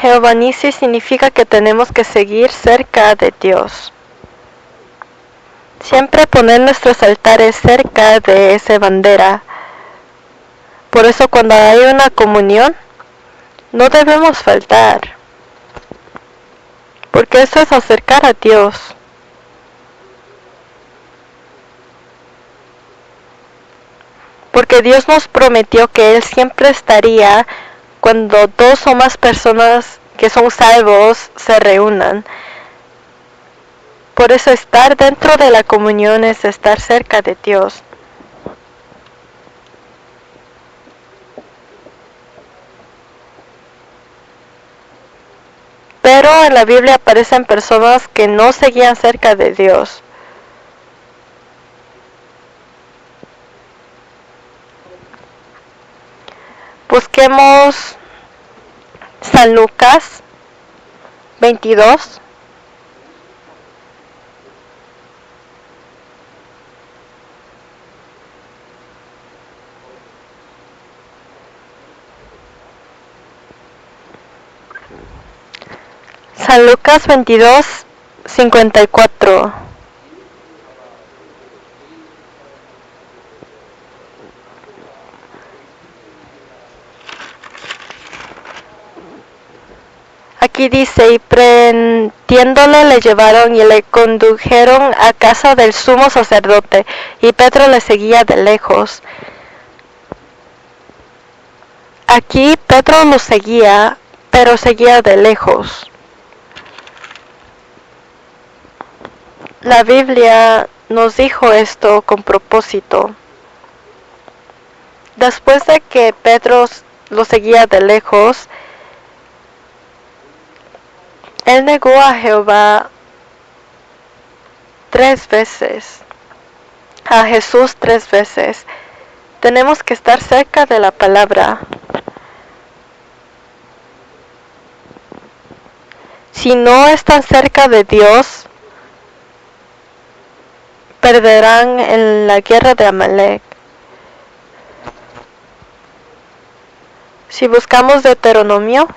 Jehová Nissi significa que tenemos que seguir cerca de Dios. Siempre poner nuestros altares cerca de esa bandera. Por eso cuando hay una comunión, no debemos faltar. Porque eso es acercar a Dios. Porque Dios nos prometió que Él siempre estaría cuando dos o más personas que son salvos se reúnan. Por eso estar dentro de la comunión es estar cerca de Dios. Pero en la Biblia aparecen personas que no seguían cerca de Dios. Busquemos San Lucas 22. San Lucas 22, 54. Aquí dice, y prendiéndole le llevaron y le condujeron a casa del sumo sacerdote, y Pedro le seguía de lejos. Aquí Pedro lo seguía, pero seguía de lejos. La Biblia nos dijo esto con propósito. Después de que Pedro lo seguía de lejos, él negó a Jehová 3 veces, a Jesús 3 veces. Tenemos que estar cerca de la palabra. Si no están cerca de Dios, perderán en la guerra de Amalek. Si buscamos Deuteronomio,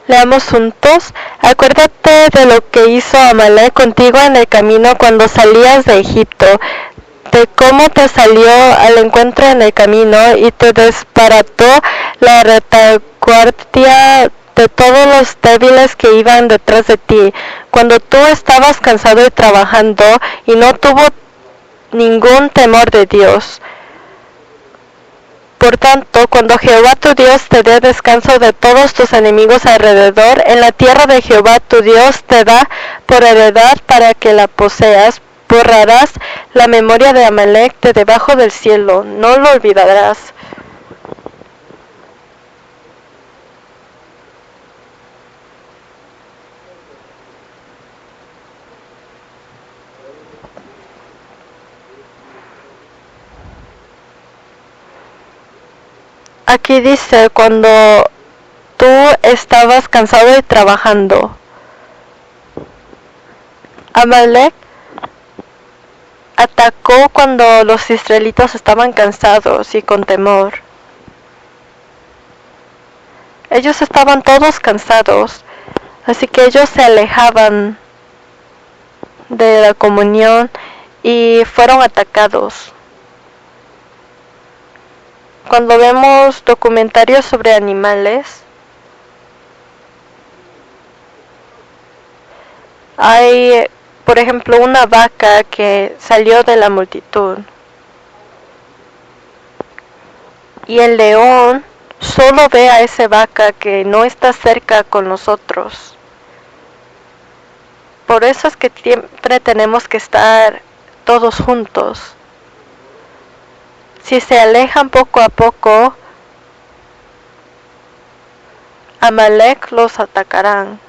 leamos juntos. Acuérdate de lo que hizo Amalek contigo en el camino cuando salías de Egipto, de cómo te salió al encuentro en el camino y te desbarató la retaguardia de todos los débiles que iban detrás de ti, cuando tú estabas cansado y trabajando y no tuvo ningún temor de Dios. Por tanto, cuando Jehová tu Dios te dé descanso de todos tus enemigos alrededor, en la tierra de Jehová tu Dios te da por heredad para que la poseas, borrarás la memoria de Amalek de debajo del cielo, no lo olvidarás. Aquí dice, cuando tú estabas cansado y trabajando. Amalek atacó cuando los israelitas estaban cansados y con temor. Ellos estaban todos cansados, así que ellos se alejaban de la comunión y fueron atacados. Cuando vemos documentarios sobre animales, hay, por ejemplo, una vaca que salió de la multitud y el león Solo ve a esa vaca que no está cerca con nosotros. Por eso es que siempre tenemos que estar todos juntos. Si se alejan poco a poco, Amalek los atacarán.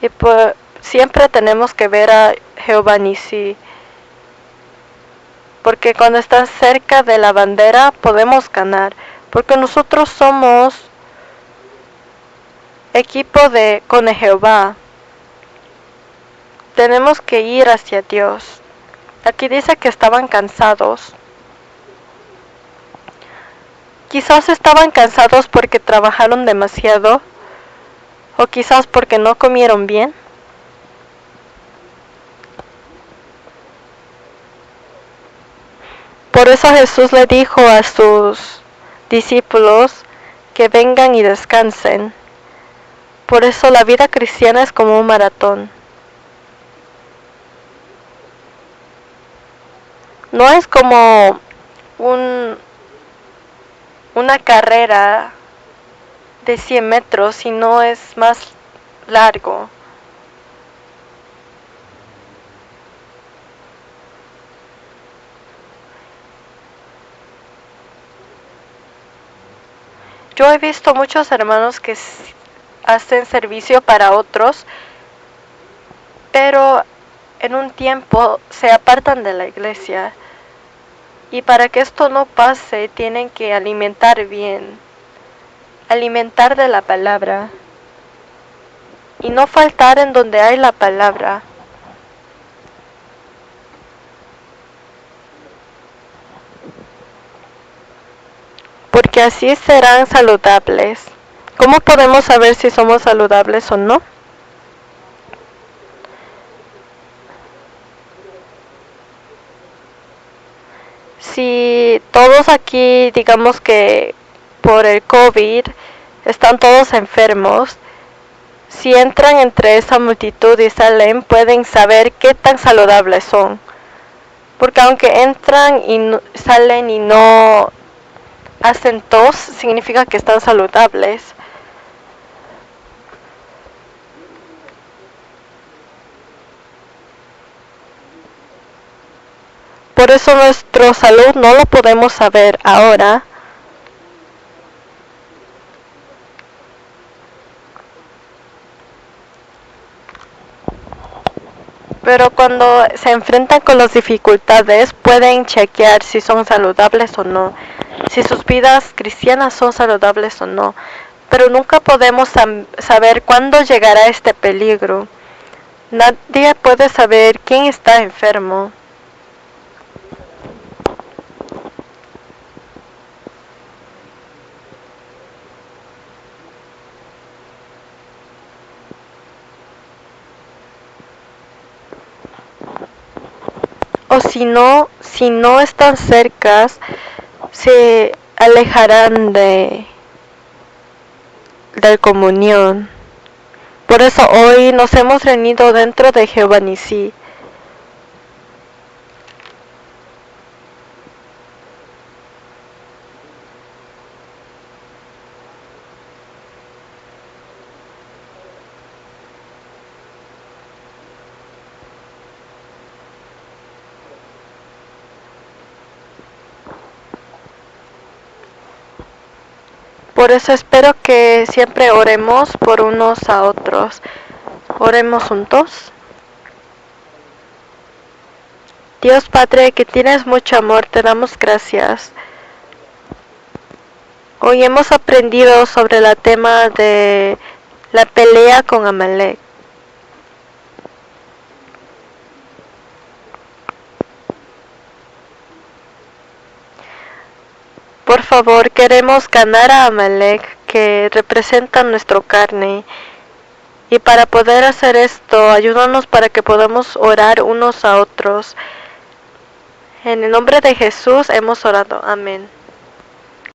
Y pues siempre tenemos que ver a Jehová Nisí. Porque cuando están cerca de la bandera podemos ganar. Porque nosotros somos equipo con Jehová. Tenemos que ir hacia Dios. Aquí dice que estaban cansados. Quizás estaban cansados porque trabajaron demasiado, o quizás porque no comieron bien. Por eso Jesús le dijo a sus discípulos que vengan y descansen. Por eso la vida cristiana es como un maratón. No es como una carrera de 100 metros, sino es más largo. Yo he visto muchos hermanos que hacen servicio para otros, pero en un tiempo se apartan de la iglesia. Y para que esto no pase, tienen que alimentar bien, alimentar de la palabra, y no faltar en donde hay la palabra. Porque así serán saludables. ¿Cómo podemos saber si somos saludables o no? Si todos aquí, digamos que por el COVID, están todos enfermos, si entran entre esa multitud y salen, pueden saber qué tan saludables son. Porque aunque entran y salen y no hacen tos, significa que están saludables. Por eso nuestra salud no lo podemos saber ahora. Pero cuando se enfrentan con las dificultades, pueden chequear si son saludables o no, si sus vidas cristianas son saludables o no. Pero nunca podemos saber cuándo llegará este peligro. Nadie puede saber quién está enfermo. O si no están cerca, se alejarán de comunión. Por eso hoy nos hemos reunido dentro de Jehová Nisí. Por eso espero que siempre oremos por unos a otros. Oremos juntos. Dios Padre, que tienes mucho amor, te damos gracias. Hoy hemos aprendido sobre el tema de la pelea con Amalek. Por favor, queremos ganar a Amalek, que representa nuestra carne. Y para poder hacer esto, ayúdanos para que podamos orar unos a otros. En el nombre de Jesús hemos orado. Amén.